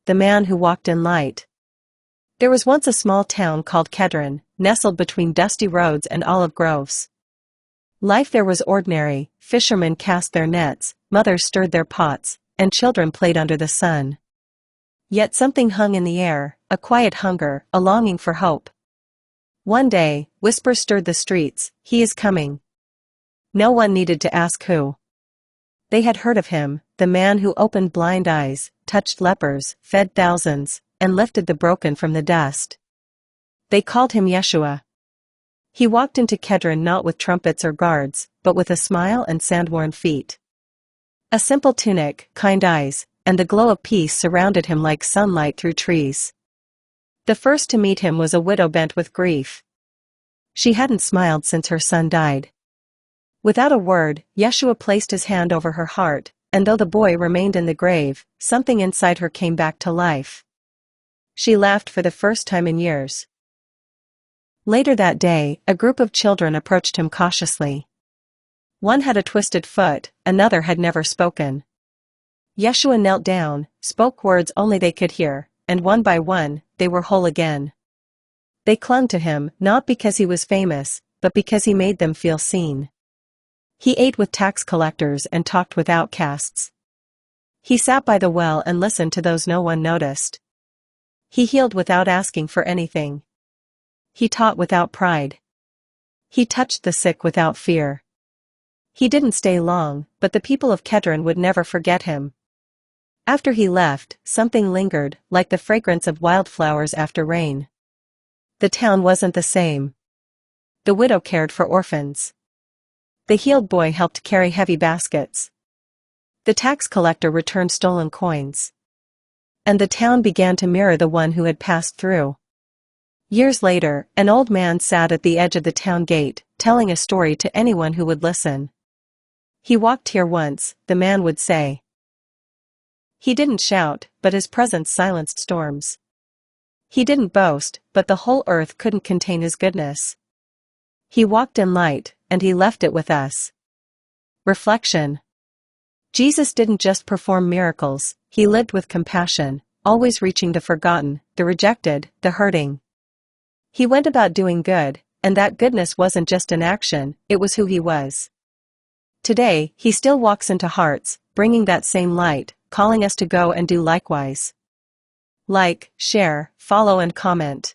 the man who walked in light. There was once a small town called Kedron, nestled between dusty roads and olive groves. Life there was ordinary. Fishermen cast their nets, mothers stirred their pots, and children played under the sun. Yet something hung in the air, a quiet hunger, a longing for hope. One day, whispers stirred the streets, "He is coming." No one needed to ask who. They had heard of him, the man who opened blind eyes, touched lepers, fed thousands, and lifted the broken from the dust. They called him Yeshua. He walked into Kedron not with trumpets or guards, but with a smile and sand-worn feet. A simple tunic, kind eyes, and the glow of peace surrounded him like sunlight through trees. The first to meet him was a widow bent with grief. She hadn't smiled since her son died. Without a word, Yeshua placed his hand over her heart, and though the boy remained in the grave, something inside her came back to life. She laughed for the first time in years. Later that day, a group of children approached him cautiously. One had a twisted foot, another had never spoken. Yeshua knelt down, spoke words only they could hear, and one by one, they were whole again. They clung to him, not because he was famous, but because he made them feel seen. He ate with tax collectors and talked with outcasts. He sat by the well and listened to those no one noticed. He healed without asking for anything. He taught without pride. He touched the sick without fear. He didn't stay long, but the people of Kedron would never forget him. After he left, something lingered, like the fragrance of wildflowers after rain. The town wasn't the same. The widow cared for orphans. The healed boy helped carry heavy baskets. The tax collector returned stolen coins. And the town began to mirror the one who had passed through. Years later, an old man sat at the edge of the town gate, telling a story to anyone who would listen. "He walked here once," the man would say. "He didn't shout, but his presence silenced storms. He didn't boast, but the whole earth couldn't contain his goodness. He walked in light, and he left it with us." Reflection. Jesus didn't just perform miracles, he lived with compassion, always reaching the forgotten, the rejected, the hurting. He went about doing good, and that goodness wasn't just an action, it was who he was. Today, he still walks into hearts, bringing that same light, calling us to go and do likewise. Like, share, follow and comment.